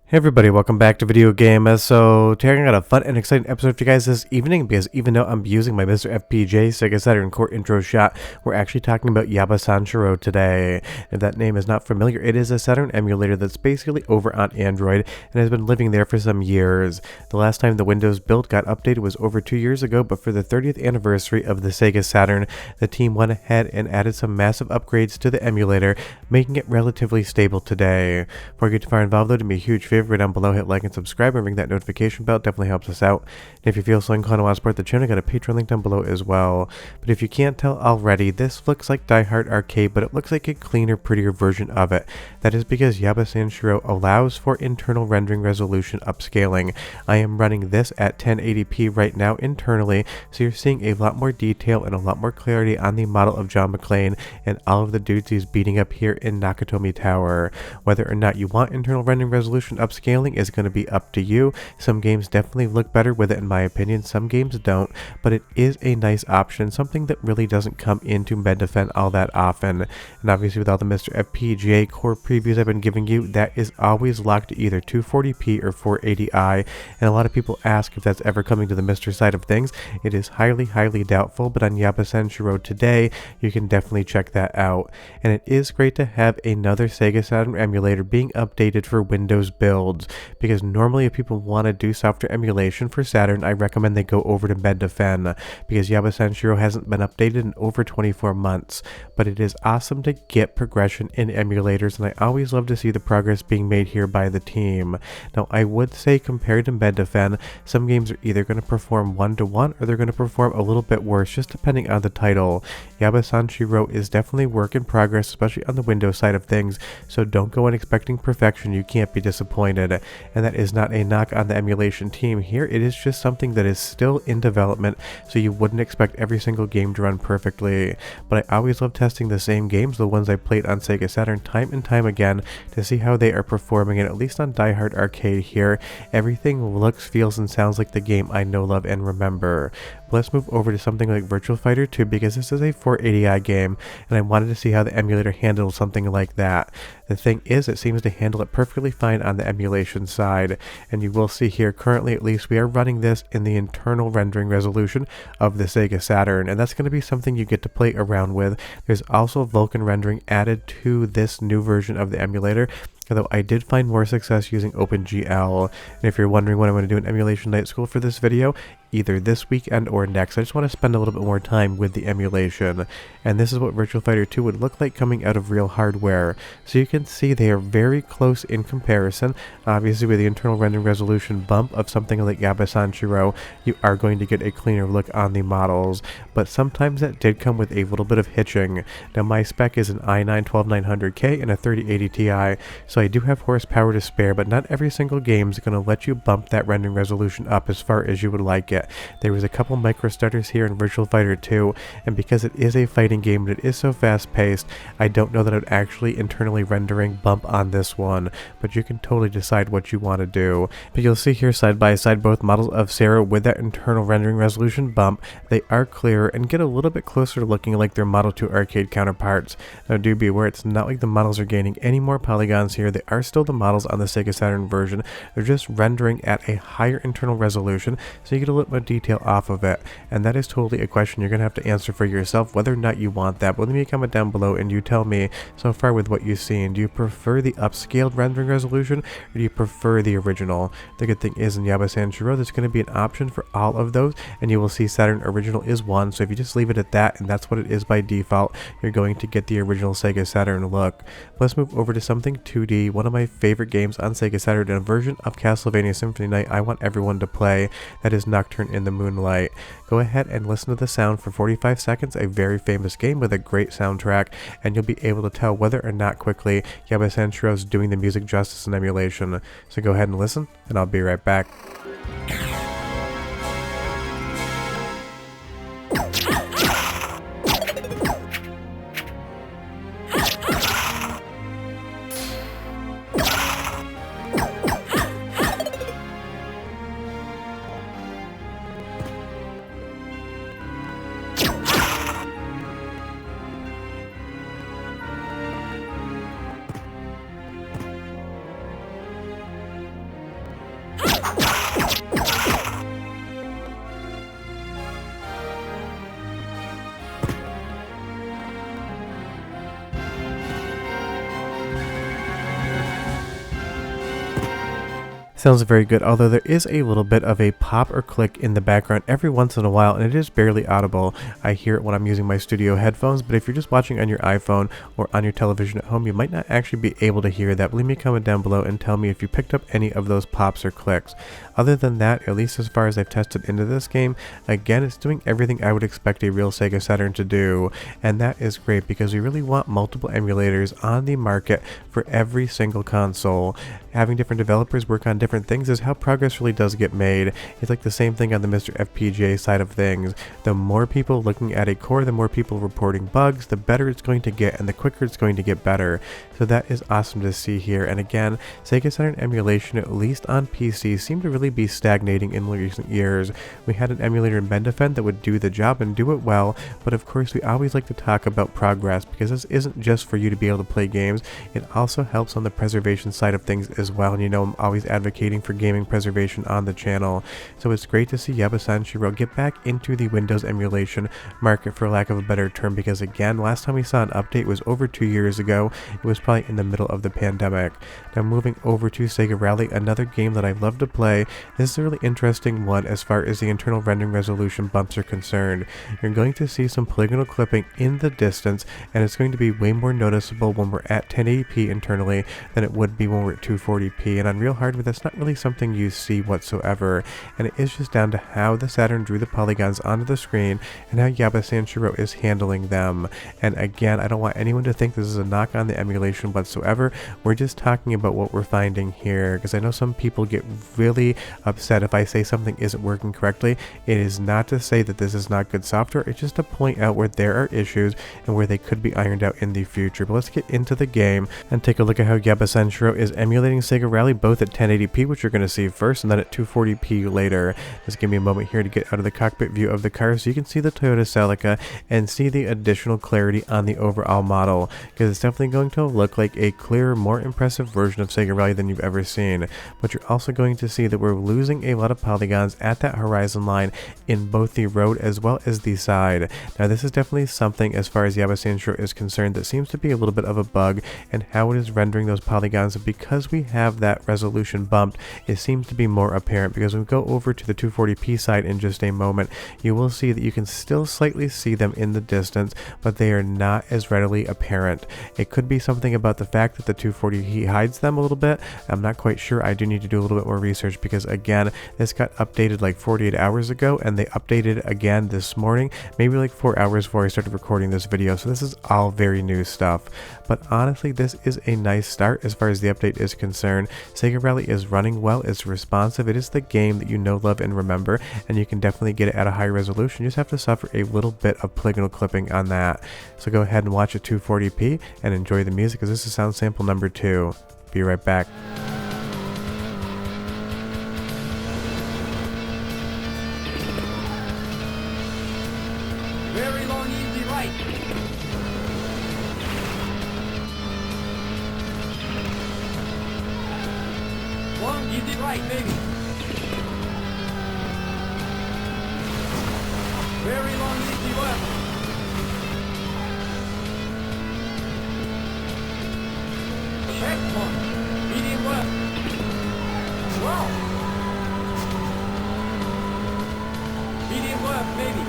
Hey everybody, welcome back to Video Game. So today I got a fun and exciting episode for you guys this evening, because even though I'm using my MiSTer FPGA Sega Saturn core intro shot, we're actually talking about Yaba Sanshiro today. If that name is not familiar, it is a Saturn emulator that's basically over on Android and has been living there for some years. The last time the Windows build got updated was over 2 years ago, but for the 30th anniversary of the Sega Saturn, the team went ahead and added some massive upgrades to the emulator, making it relatively stable today. Before I get too far involved though, do me a huge favor down below, hit like and subscribe and ring that notification bell. Definitely helps us out. And if you feel so inclined to want to support the channel, I got a Patreon link down below as well. But if you can't tell already, this looks like Die Hard Arcade, but it looks like a cleaner, prettier version of it. That is because Yaba Sanshiro allows for internal rendering resolution upscaling. I am running this at 1080p right now internally, so you're seeing a lot more detail and a lot more clarity on the model of John McClane and all of the dudes he's beating up here in Nakatomi Tower. Whether or not you want internal rendering resolution upscaling is going to be up to you. Some games definitely look better with it in my opinion, some games don't, but it is a nice option, something that really doesn't come into Mednafen all that often. And obviously with all the MiSTer FPGA core previews I've been giving you, that is always locked to either 240p or 480i, and a lot of people ask if that's ever coming to the MiSTer side of things. It is highly doubtful, but on Yaba Sanshiro today, you can definitely check that out. And it is great to have another Sega Saturn emulator being updated for Windows builds, because normally if people want to do software emulation for Saturn, I recommend they go over to Mednafen, because Yaba Sanshiro hasn't been updated in over 24 months. But it is awesome to get progression in emulators, and I always love to see the progress being made here by the team. Now I would say, compared to Mednafen, some games are either going to perform 1-to-1 or they're going to perform a little bit worse, just depending on the title. Yaba Sanshiro is definitely work in progress, especially on the Windows side of things, so don't go in expecting perfection, you can't be disappointed. And that is not a knock on the emulation team here, it is just something that is still in development, so you wouldn't expect every single game to run perfectly. But I always love testing the same games, the ones I played on Sega Saturn time and time again, to see how they are performing, and at least on Die Hard Arcade here, everything looks, feels, and sounds like the game I know, love, and remember. But let's move over to something like Virtua Fighter 2, because this is a 480i game, and I wanted to see how the emulator handles something like that. The thing is, it seems to handle it perfectly fine on the emulation side, and you will see here currently at least we are running this in the internal rendering resolution of the Sega Saturn, and that's going to be something you get to play around with. There's also Vulkan rendering added to this new version of the emulator, although I did find more success using OpenGL. And if you're wondering when I'm going to do an emulation night school for this video, either this weekend or next, I just want to spend a little bit more time with the emulation. And this is what Virtua Fighter 2 would look like coming out of real hardware. So you can see they are very close in comparison. Obviously with the internal rendering resolution bump of something like Yaba Sanshiro, you are going to get a cleaner look on the models, but sometimes that did come with a little bit of hitching. Now my spec is an i9-12900K and a 3080 Ti, so I do have horsepower to spare, but not every single game is going to let you bump that rendering resolution up as far as you would like it. There was a couple micro stutters here in Virtua Fighter 2, and because it is a fighting game and it is so fast paced, I don't know that I would actually internally rendering bump on this one, but you can totally decide what you want to do. But you'll see here side by side both models of Sarah with that internal rendering resolution bump. They are clearer and get a little bit closer to looking like their Model 2 arcade counterparts. Now do be aware, it's not like the models are gaining any more polygons here. They are still the models on the Sega Saturn version, they're just rendering at a higher internal resolution, so you get a little more detail off of it, and that is totally a question you're going to have to answer for yourself whether or not you want that. But leave me a comment down below and you tell me so far with what you've seen. Do you prefer the upscaled rendering resolution, or do you prefer the original? The good thing is in Yaba Sanshiro there's going to be an option for all of those, and you will see Saturn Original is one, so if you just leave it at that and that's what it is by default, you're going to get the original Sega Saturn look. Let's move over to something 2D, one of my favorite games on Sega Saturn, and a version of Castlevania Symphony Night I want everyone to play, that is Nocturne in the Moonlight. Go ahead and listen to the sound for 45 seconds, a very famous game with a great soundtrack, and you'll be able to tell whether or not quickly Yaba Sanshiro is doing the music justice in emulation. So go ahead and listen, and I'll be right back. Sounds very good, although there is a little bit of a pop or click in the background every once in a while, and it is barely audible. I hear it when I'm using my studio headphones, but if you're just watching on your iPhone or on your television at home, you might not actually be able to hear that. Leave me a comment down below and tell me if you picked up any of those pops or clicks. Other than that, at least as far as I've tested into this game, again, it's doing everything I would expect a real Sega Saturn to do, and that is great because we really want multiple emulators on the market for every single console. Having different developers work on different things is how progress really does get made. It's like the same thing on the MiSTer FPGA side of things. The more people looking at a core, the more people reporting bugs, the better it's going to get and the quicker it's going to get better. So that is awesome to see here. And again, Sega Saturn emulation, at least on PC, seemed to really be stagnating in recent years. We had an emulator in Mednafen that would do the job and do it well, but of course we always like to talk about progress because this isn't just for you to be able to play games, it also helps on the preservation side of things as well. And you know, I'm always advocating for gaming preservation on the channel. So it's great to see Yaba Sanshiro get back into the Windows emulation market, for lack of a better term, because again, last time we saw an update was over 2 years ago. It was probably in the middle of the pandemic. Now moving over to Sega Rally, another game that I love to play. This is a really interesting one as far as the internal rendering resolution bumps are concerned. You're going to see some polygonal clipping in the distance, and it's going to be way more noticeable when we're at 1080p internally than it would be when we're at 240p, and on real hardware that's not really something you see whatsoever, and it is just down to how the Saturn drew the polygons onto the screen and how Yaba Sanshiro is handling them. And again, I don't want anyone to think this is a knock on the emulation whatsoever. We're just talking about what we're finding here, because I know some people get really upset if I say something isn't working correctly. It is not to say that this is not good software, it's just to point out where there are issues and where they could be ironed out in the future. But let's get into the game and take a look at how Yaba Sanshiro is emulating Sega Rally, both at 1080p, which you're going to see first, and then at 240p later. Just give me a moment here to get out of the cockpit view of the car so you can see the Toyota Celica and see the additional clarity on the overall model, because it's definitely going to look like a clearer, more impressive version of Sega Rally than you've ever seen. But you're also going to see that we're losing a lot of polygons at that horizon line in both the road as well as the side. Now this is definitely something, as far as Yaba Sanshiro is concerned, that seems to be a little bit of a bug and how it is rendering those polygons. Because we have that resolution bumped, it seems to be more apparent, because when we go over to the 240p side in just a moment, you will see that you can still slightly see them in the distance, but they are not as readily apparent. It could be something about the fact that the 240p hides them a little bit. I'm not quite sure. I do need to do a little bit more research, because again, this got updated like 48 hours ago, and they updated again this morning, maybe like 4 hours before I started recording this video. So this is all very new stuff. But honestly, this is a nice start as far as the update is concerned. Sega Rally is running well, it's responsive, it is the game that you know, love, and remember, and you can definitely get it at a high resolution. You just have to suffer a little bit of polygonal clipping on that. So go ahead and watch at 240p and enjoy the music, because this is sound sample number 2. Be right back. Very long easy right. Long easy right, baby. Very long easy left. Checkpoint. Medium left. Wow. Medium left, baby.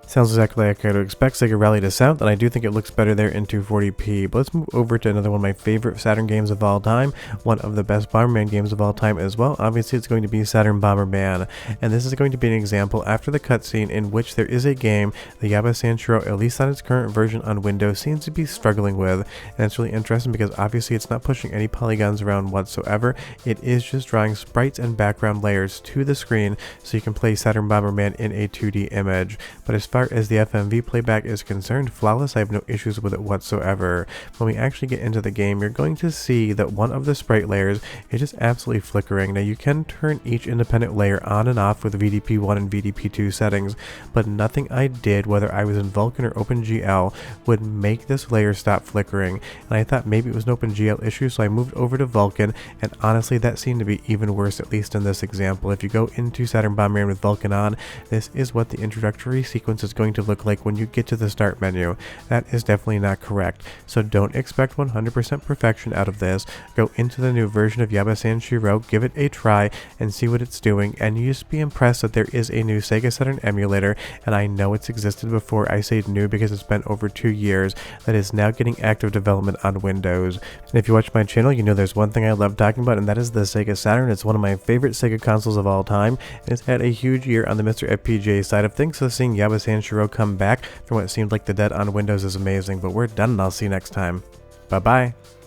Sounds exactly like I would expect Sega Rally to sound, and I do think it looks better there in 240p. But let's move over to another one of my favorite Saturn games of all time, one of the best Bomberman games of all time as well. Obviously, it's going to be Saturn Bomberman, and this is going to be an example after the cutscene in which there is a game that Yaba Sanshiro, at least on its current version on Windows, seems to be struggling with. And it's really interesting because obviously it's not pushing any polygons around whatsoever. It is just drawing sprites and background layers to the screen so you can play Saturn Bomberman in a 2D image. But as far as the FMV playback is concerned, flawless. I have no issues with it whatsoever. When we actually get into the game, you're going to see that one of the sprite layers is just absolutely flickering. Now you can turn each independent layer on and off with VDP1 and VDP2 settings, but nothing I did, whether I was in Vulkan or OpenGL, would make this layer stop flickering. And I thought maybe it was an OpenGL issue, so I moved over to Vulkan, and honestly that seemed to be even worse, at least in this example. If you go into Saturn Bomberman with Vulkan on, this is what the introductory sequence is is going to look like when you get to the start menu. That is definitely not correct, so don't expect 100% perfection out of this. Go into the new version of Yaba Sanshiro, give it a try, and see what it's doing, and you just be impressed that there is a new Sega Saturn emulator, and I know it's existed before. I say new because it's been over 2 years, that is now getting active development on Windows. And if you watch my channel, you know there's one thing I love talking about, and that is the Sega Saturn. It's one of my favorite Sega consoles of all time, and it's had a huge year on the MiSTer FPGA side of things, so seeing Yaba Sanshiro come back from what seemed like the dead on Windows is amazing. But we're done, and I'll see you next time. Bye bye.